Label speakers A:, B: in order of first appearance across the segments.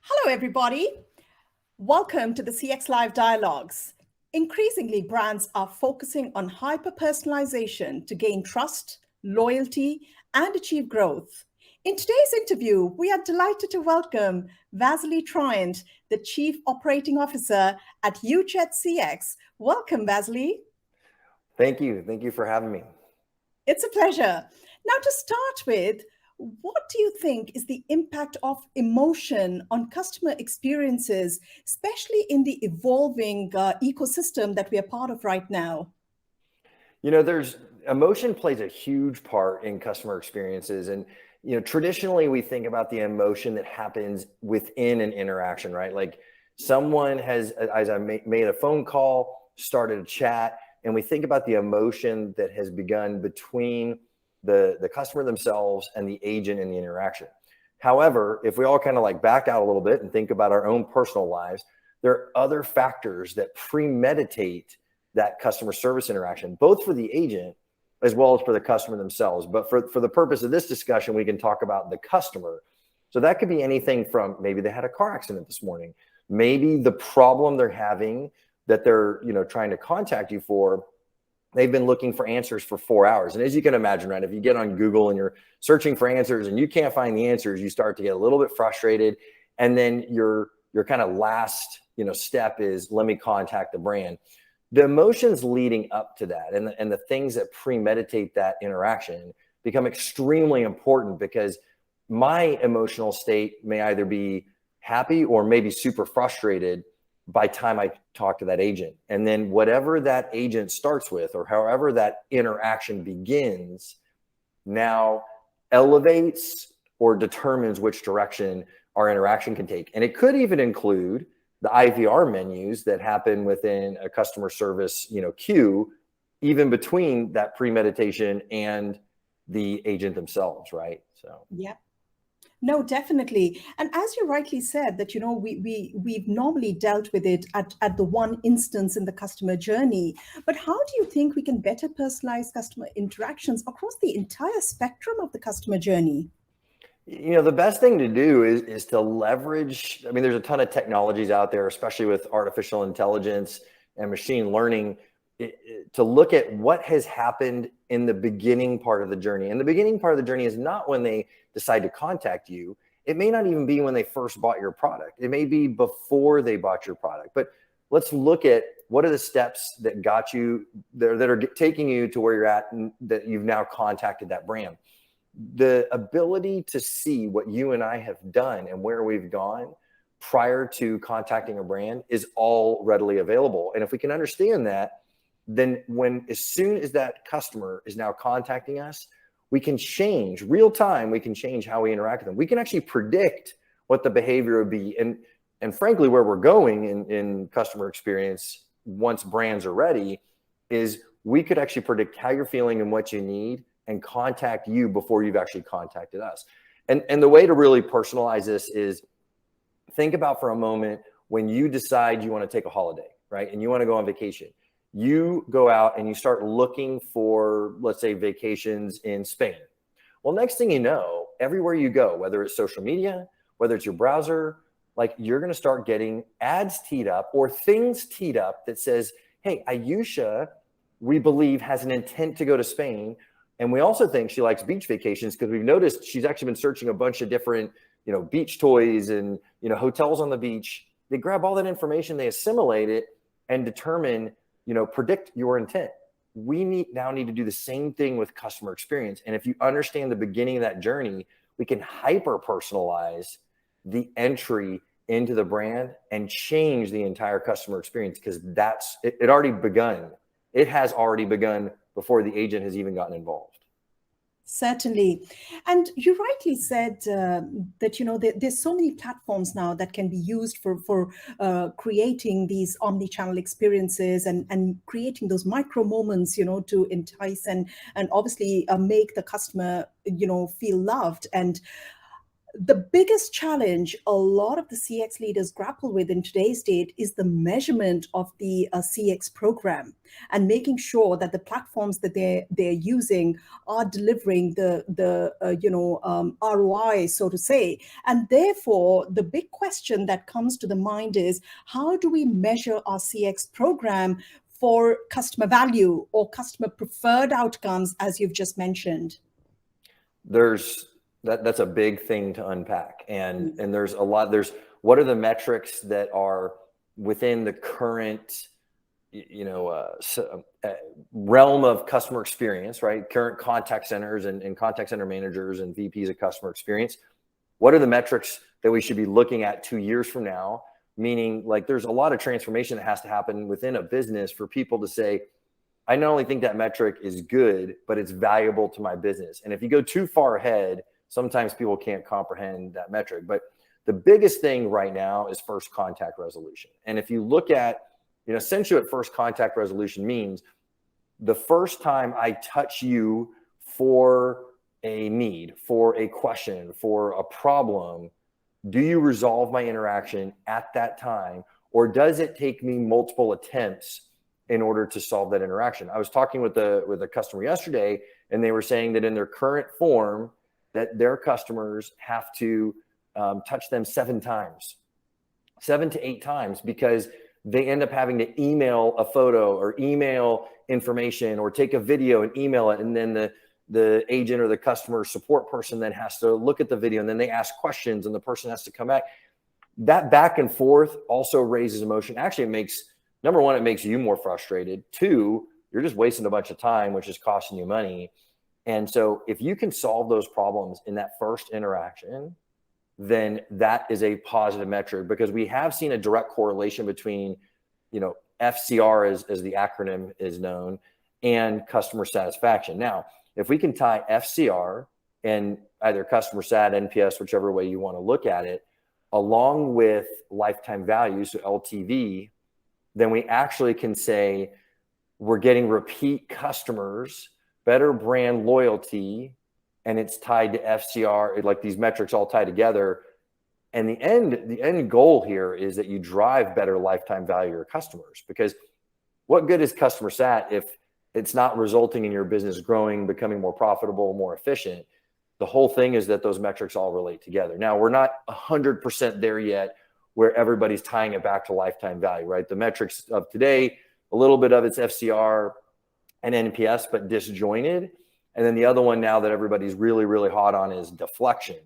A: Hello, everybody. Welcome to the CX Live Dialogues. Increasingly, brands are focusing on hyper-personalization to gain trust, loyalty, and achieve growth. In today's interview, we are delighted to welcome VASILI Triant, the Chief Operating Officer at UJET.CX. Welcome, VASILI.
B: Thank you. Thank you for having me.
A: It's a pleasure. Now, to start with, what do you think is the impact of emotion on customer experiences, especially in the evolving ecosystem that we are part of right now?
B: There's emotion plays a huge part in customer experiences. And, traditionally we think about the emotion that happens within an interaction, right? Like someone has, as I made a phone call, started a chat, and we think about the emotion that has begun between the customer themselves and the agent in the interaction. However, if we all kind of like back out a little bit and think about our own personal lives, there are other factors that premeditate that customer service interaction, both for the agent as well as for the customer themselves. But for the purpose of this discussion, we can talk about the customer. So that could be anything from maybe they had a car accident this morning, maybe the problem they're having that they're trying to contact you for, they've been looking for answers for 4 hours. And as you can imagine, right, if you get on Google and you're searching for answers and you can't find the answers, you start to get a little bit frustrated. And then your kind of last step is, let me contact the brand. The emotions leading up to that and the things that premeditate that interaction become extremely important, because my emotional state may either be happy or maybe super frustrated by time I talk to that agent. And then whatever that agent starts with, or however that interaction begins, now elevates or determines which direction our interaction can take. And it could even include the IVR menus that happen within a customer service, queue, even between that premeditation and the agent themselves, right? So
A: Yeah. No, definitely. And as you rightly said, that, we've normally dealt with it at the one instance in the customer journey. But how do you think we can better personalize customer interactions across the entire spectrum of the customer journey?
B: The best thing to do is to leverage, there's a ton of technologies out there, especially with artificial intelligence and machine learning, to look at what has happened in the beginning part of the journey. And the beginning part of the journey is not when they decide to contact you. It may not even be when they first bought your product. It may be before they bought your product. But let's look at what are the steps that got you there, that are taking you to where you're at, and that you've now contacted that brand. The ability to see what you and I have done and where we've gone prior to contacting a brand is all readily available. And if we can understand that, then as soon as that customer is now contacting us, we can change real time. We can change how we interact with them. We can actually predict what the behavior would be. And frankly, where we're going in customer experience, once brands are ready, is we could actually predict how you're feeling and what you need, and contact you before you've actually contacted us. And the way to really personalize this is, think about for a moment when you decide you want to take a holiday, right? And you want to go on vacation. You go out and you start looking for, let's say, vacations in Spain. Well, next thing you know, everywhere you go, whether it's social media, whether it's your browser, like you're going to start getting ads teed up or things teed up that says, hey, Ayesha, we believe, has an intent to go to Spain. And we also think she likes beach vacations, because we've noticed she's actually been searching a bunch of different, beach toys and, hotels on the beach. They grab all that information, they assimilate it and determine, predict your intent. We now need to do the same thing with customer experience. And if you understand the beginning of that journey, we can hyper-personalize the entry into the brand and change the entire customer experience, because it already begun. It has already begun before the agent has even gotten involved.
A: Certainly. And you rightly said that, there's so many platforms now that can be used for creating these omni-channel experiences and creating those micro moments, to entice and obviously make the customer, feel loved. And The biggest challenge a lot of the CX leaders grapple with in today's date is the measurement of the CX program and making sure that the platforms that they're using are delivering the ROI, so to say. And therefore, the big question that comes to the mind is, how do we measure our CX program for customer value or customer preferred outcomes, as you've just mentioned?
B: That's a big thing to unpack, and there's a lot. There's what are the metrics that are within the current realm of customer experience, right? Current contact centers and contact center managers and VPs of customer experience. What are the metrics that we should be looking at 2 years from now? Meaning, like, there's a lot of transformation that has to happen within a business for people to say, I not only think that metric is good, but it's valuable to my business. And if you go too far ahead, sometimes people can't comprehend that metric. But the biggest thing right now is first contact resolution. And if you look at, essentially what first contact resolution means, the first time I touch you for a need, for a question, for a problem, do you resolve my interaction at that time? Or does it take me multiple attempts in order to solve that interaction? I was talking with a customer yesterday, and they were saying that in their current form, that their customers have to touch them 7 to 8 times, because they end up having to email a photo or email information or take a video and email it. And then the agent or the customer support person then has to look at the video, and then they ask questions and the person has to come back. That back and forth also raises emotion. Actually, it makes, number one, it makes you more frustrated. 2, you're just wasting a bunch of time, which is costing you money. And so if you can solve those problems in that first interaction, then that is a positive metric, because we have seen a direct correlation between, FCR as the acronym is known, and customer satisfaction. Now, if we can tie FCR and either customer sat, NPS, whichever way you want to look at it, along with lifetime value, so LTV, then we actually can say we're getting repeat customers, better brand loyalty, and it's tied to FCR, like these metrics all tie together. And the end goal here is that you drive better lifetime value to your customers, because what good is customer sat if it's not resulting in your business growing, becoming more profitable, more efficient? The whole thing is that those metrics all relate together. Now, we're not 100% there yet where everybody's tying it back to lifetime value, right? The metrics of today, a little bit of it's FCR and NPS, but disjointed. And then the other one now that everybody's really, really hot on is deflection.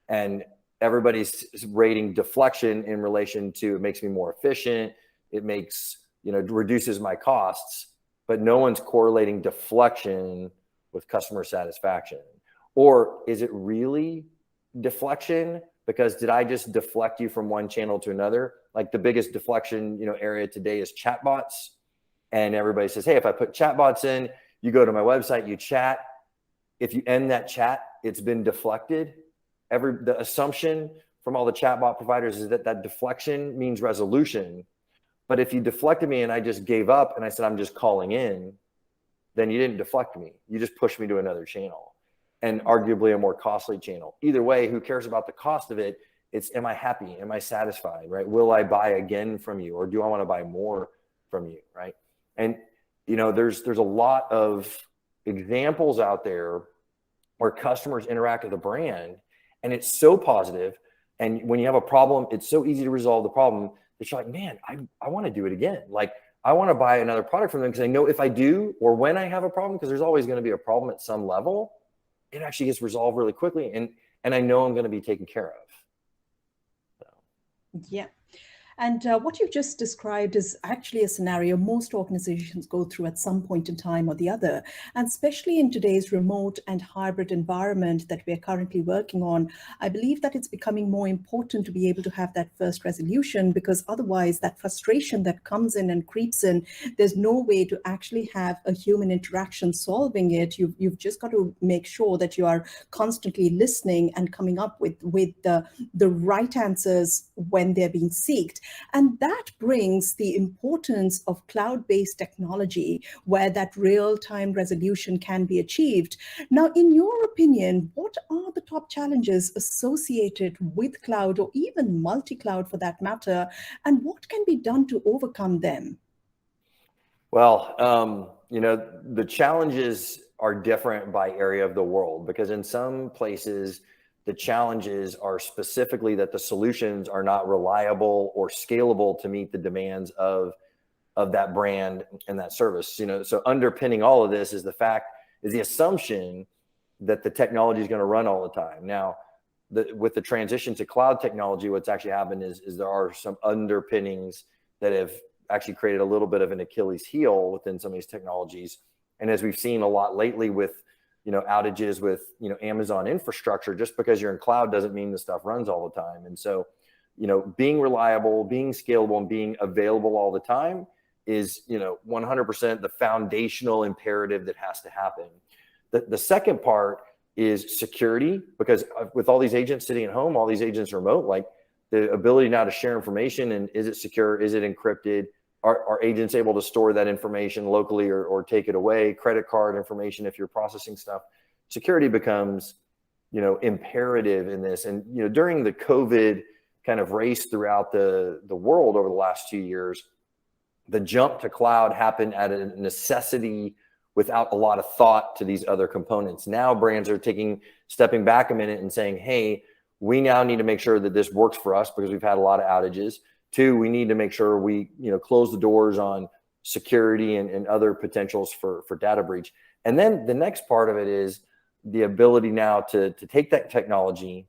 B: And everybody's rating deflection in relation to, it makes me more efficient, it makes, reduces my costs, but no one's correlating deflection with customer satisfaction. Or is it really deflection? Because did I just deflect you from one channel to another? Like the biggest deflection, area today is chatbots. And everybody says, hey, if I put chatbots in, you go to my website, you chat. If you end that chat, it's been deflected. The assumption from all the chatbot providers is that deflection means resolution. But if you deflected me and I just gave up and I said, I'm just calling in, then you didn't deflect me. You just pushed me to another channel, and arguably a more costly channel. Either way, who cares about the cost of it? It's, am I happy? Am I satisfied, right? Will I buy again from you? Or do I want to buy more from you, right? And, there's a lot of examples out there where customers interact with a brand and it's so positive. And when you have a problem, it's so easy to resolve the problem that you're like, man, I want to do it again. Like, I want to buy another product from them, because I know if I do, or when I have a problem, because there's always going to be a problem at some level, it actually gets resolved really quickly. And I know I'm going to be taken care of. So.
A: Yeah. And what you've just described is actually a scenario most organizations go through at some point in time or the other. And especially in today's remote and hybrid environment that we're currently working on, I believe that it's becoming more important to be able to have that first resolution, because otherwise that frustration that comes in and creeps in, there's no way to actually have a human interaction solving it. You've just got to make sure that you are constantly listening and coming up with the right answers when they're being sought. And that brings the importance of cloud-based technology where that real-time resolution can be achieved. Now, in your opinion, what are the top challenges associated with cloud or even multi-cloud for that matter, and what can be done to overcome them?
B: Well, the challenges are different by area of the world, because in some places, the challenges are specifically that the solutions are not reliable or scalable to meet the demands of that brand and that service. So underpinning all of this is the assumption that the technology is going to run all the time. Now, with the transition to cloud technology, what's actually happened is there are some underpinnings that have actually created a little bit of an Achilles heel within some of these technologies. And as we've seen a lot lately with, outages with, Amazon infrastructure, just because you're in cloud doesn't mean the stuff runs all the time. And so, being reliable, being scalable, and being available all the time is, 100% the foundational imperative that has to happen. The second part is security, because with all these agents sitting at home, all these agents remote, like the ability now to share information, and is it secure? Is it encrypted? Are agents able to store that information locally or take it away? Credit card information, if you're processing stuff, security becomes, imperative in this. And, during the COVID kind of race throughout the world over the last 2 years, the jump to cloud happened at a necessity without a lot of thought to these other components. Now brands are stepping back a minute and saying, hey, we now need to make sure that this works for us because we've had a lot of outages. 2, we need to make sure we, close the doors on security and other potentials for data breach. And then the next part of it is the ability now to take that technology,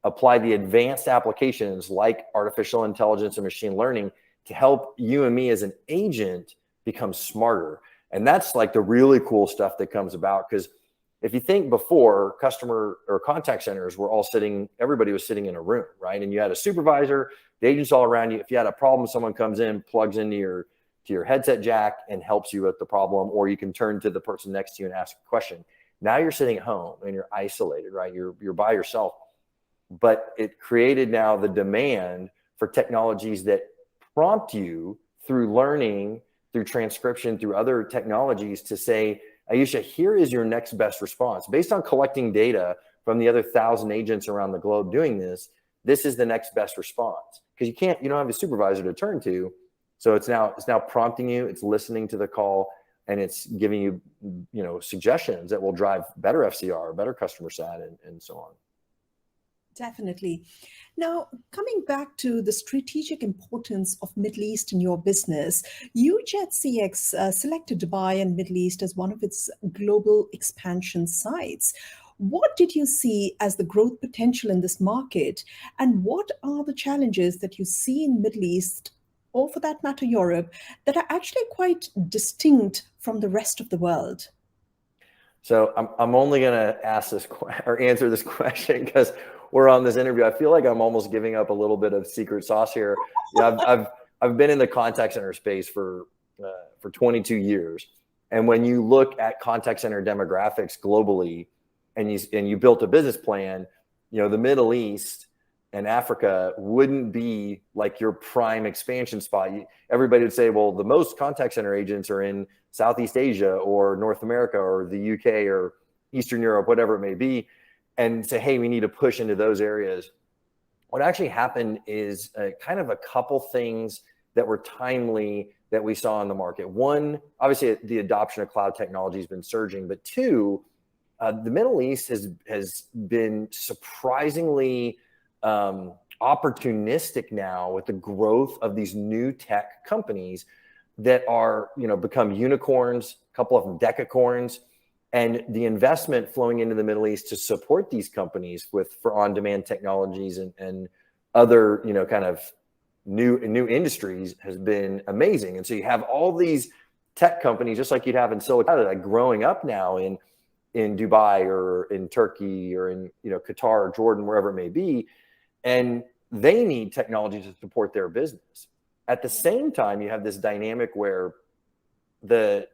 B: apply the advanced applications like artificial intelligence and machine learning to help you and me as an agent become smarter. And that's like the really cool stuff that comes about, because if you think before, customer or contact centers were everybody was sitting in a room, right? And you had a supervisor, the agents all around you. If you had a problem, someone comes in, plugs into your headset jack and helps you with the problem, or you can turn to the person next to you and ask a question. Now you're sitting at home and you're isolated, right? You're by yourself. But it created now the demand for technologies that prompt you through learning, through transcription, through other technologies to say, Ayesha, here is your next best response. Based on collecting data from the other 1,000 agents around the globe doing this, this is the next best response. Because you don't have a supervisor to turn to. So it's now prompting you, it's listening to the call, and it's giving you, suggestions that will drive better FCR, better customer sat, and so on.
A: Definitely. Now, coming back to the strategic importance of Middle East in your business, UJET.CX selected Dubai and Middle East as one of its global expansion sites. What did you see as the growth potential in this market? And what are the challenges that you see in Middle East, or for that matter, Europe, that are actually quite distinct from the rest of the world?
B: So I'm only going to answer this question because we're on this interview. I feel like I'm almost giving up a little bit of secret sauce here. I've been in the contact center space for 22 years, and when you look at contact center demographics globally, and you built a business plan, the Middle East and Africa wouldn't be like your prime expansion spot. Everybody would say, well, the most contact center agents are in Southeast Asia or North America or the UK or Eastern Europe, whatever it may be, and say, hey, we need to push into those areas. What actually happened is kind of a couple things that were timely that we saw in the market. One, obviously the adoption of cloud technology has been surging, but 2, the Middle East has been surprisingly opportunistic now with the growth of these new tech companies that are, become unicorns, a couple of them decacorns, and the investment flowing into the Middle East to support these companies for on-demand technologies and other, kind of new industries has been amazing. And so you have all these tech companies, just like you'd have in Silicon Valley, like growing up now in Dubai or in Turkey or in, Qatar or Jordan, wherever it may be. And they need technology to support their business. At the same time, you have this dynamic where the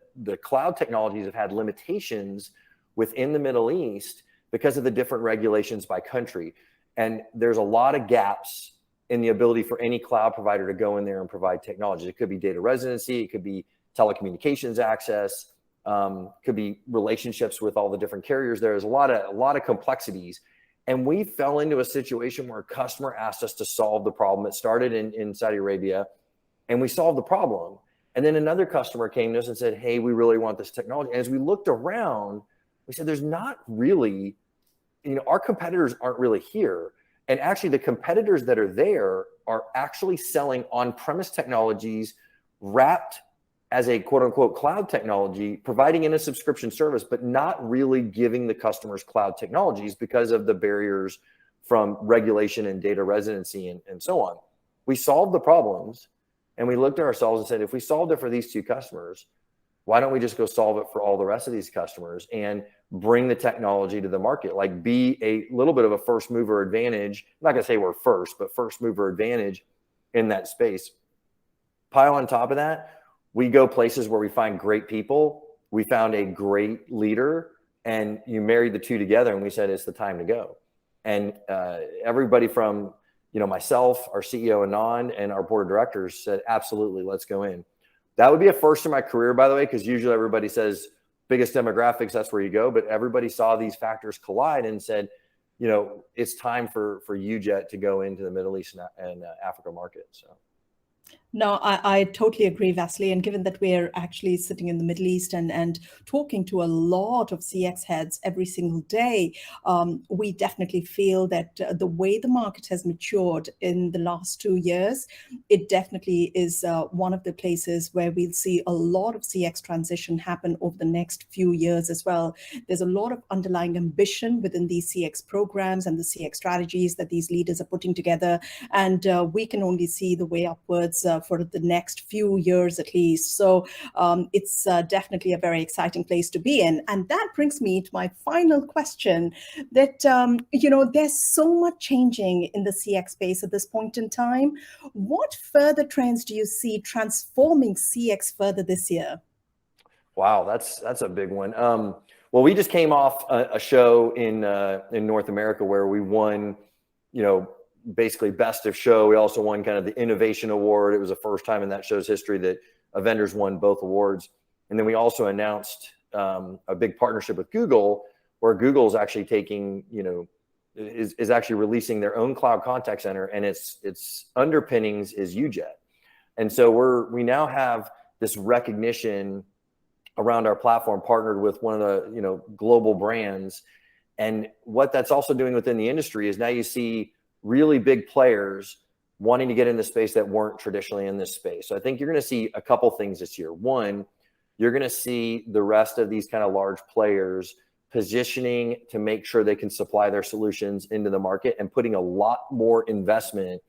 B: cloud technologies have had limitations within the Middle East because of the different regulations by country. And there's a lot of gaps in the ability for any cloud provider to go in there and provide technology. It could be data residency, it could be telecommunications access, could be relationships with all the different carriers. There's a lot of complexities. And we fell into a situation where a customer asked us to solve the problem. It started in Saudi Arabia, and we solved the problem. And then another customer came to us and said, hey, we really want this technology. And as we looked around, we said, there's not really, our competitors aren't really here. And actually the competitors that are there are actually selling on-premise technologies wrapped as a quote unquote cloud technology, providing in a subscription service, but not really giving the customers cloud technologies because of the barriers from regulation and data residency and so on. We solved the problems, and we looked at ourselves and said, if we solved it for these two customers, why don't we just go solve it for all the rest of these customers and bring the technology to the market, like be a little bit of a first mover advantage. I'm not gonna say we're first, but first mover advantage in that space. Pile on top of that, we go places where we find great people. We found a great leader, and you married the two together, and we said, it's the time to go. And everybody from, myself, our CEO, Anand, and our board of directors said, absolutely, let's go in. That would be a first in my career, by the way, because usually everybody says biggest demographics, that's where you go. But everybody saw these factors collide and said, it's time for UJET to go into the Middle East and Africa market. So.
A: No, I totally agree, Vasily. And given that we're actually sitting in the Middle East and talking to a lot of CX heads every single day, we definitely feel that the way the market has matured in the last 2 years, it definitely is one of the places where we'll see a lot of CX transition happen over the next few years as well. There's a lot of underlying ambition within these CX programs and the CX strategies that these leaders are putting together. And we can only see the way upwards for the next few years at least. So it's definitely a very exciting place to be in. And that brings me to my final question that, there's so much changing in the CX space at this point in time. What further trends do you see transforming CX further this year?
B: Wow, that's a big one. Well, we just came off a show in North America where we won, basically best of show. We also won kind of the innovation award. It was the first time in that show's history that vendors won both awards. And then we also announced a big partnership with Google, where Google's actually taking, is actually releasing their own cloud contact center, and its underpinnings is UJET. And so we now have this recognition around our platform, partnered with one of the global brands. And what that's also doing within the industry is now you see really big players wanting to get in the space that weren't traditionally in this space. So I think you're going to see a couple things this year. One, you're going to see the rest of these kind of large players positioning to make sure they can supply their solutions into the market and putting a lot more investment,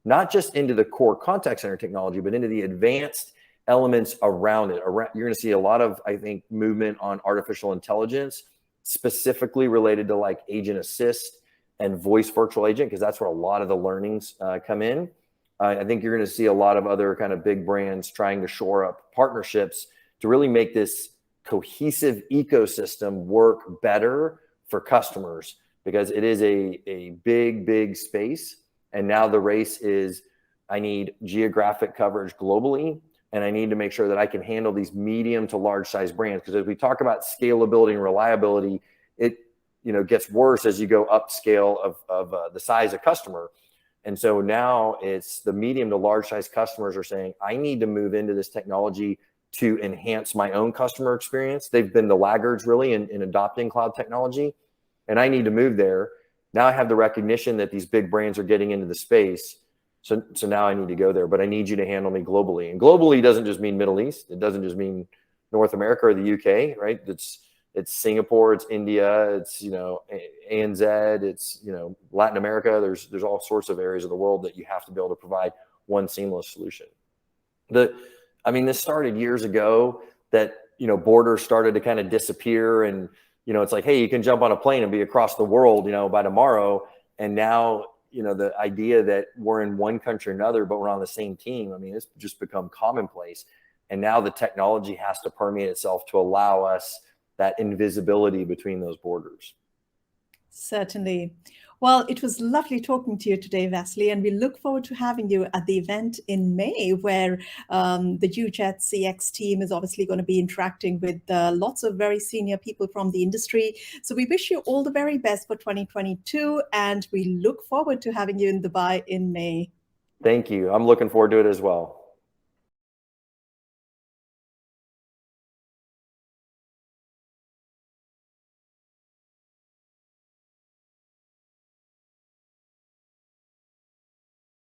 B: not just into the core contact center technology, but into the advanced elements around it. You're going to see a lot of, I think, movement on artificial intelligence, specifically related to like agent assist and voice virtual agent, because that's where a lot of the learnings come in. I think you're going to see a lot of other kind of big brands trying to shore up partnerships to really make this cohesive ecosystem work better for customers, because it is a big space. And now the race is, I need geographic coverage globally, and I need to make sure that I can handle these medium to large size brands. Because as we talk about scalability and reliability, it gets worse as you go upscale of the size of customer. And so now it's the medium to large size customers are saying, I need to move into this technology to enhance my own customer experience. They've been the laggards really in adopting cloud technology, and I need to move there. Now I have the recognition that these big brands are getting into the space. So now I need to go there, but I need you to handle me globally. And globally doesn't just mean Middle East. It doesn't just mean North America or the UK, right? It's Singapore, it's India, it's, ANZ, it's, Latin America. There's all sorts of areas of the world that you have to be able to provide one seamless solution. This started years ago that, borders started to kind of disappear, and, it's like, hey, you can jump on a plane and be across the world, by tomorrow. And now, the idea that we're in one country or another, but we're on the same team, it's just become commonplace. And now the technology has to permeate itself to allow us that invisibility between those borders.
A: Certainly. Well, it was lovely talking to you today, Vasily, and we look forward to having you at the event in May, where the UJET.CX team is obviously going to be interacting with lots of very senior people from the industry. So we wish you all the very best for 2022, and we look forward to having you in Dubai in May.
B: Thank you. I'm looking forward to it as well.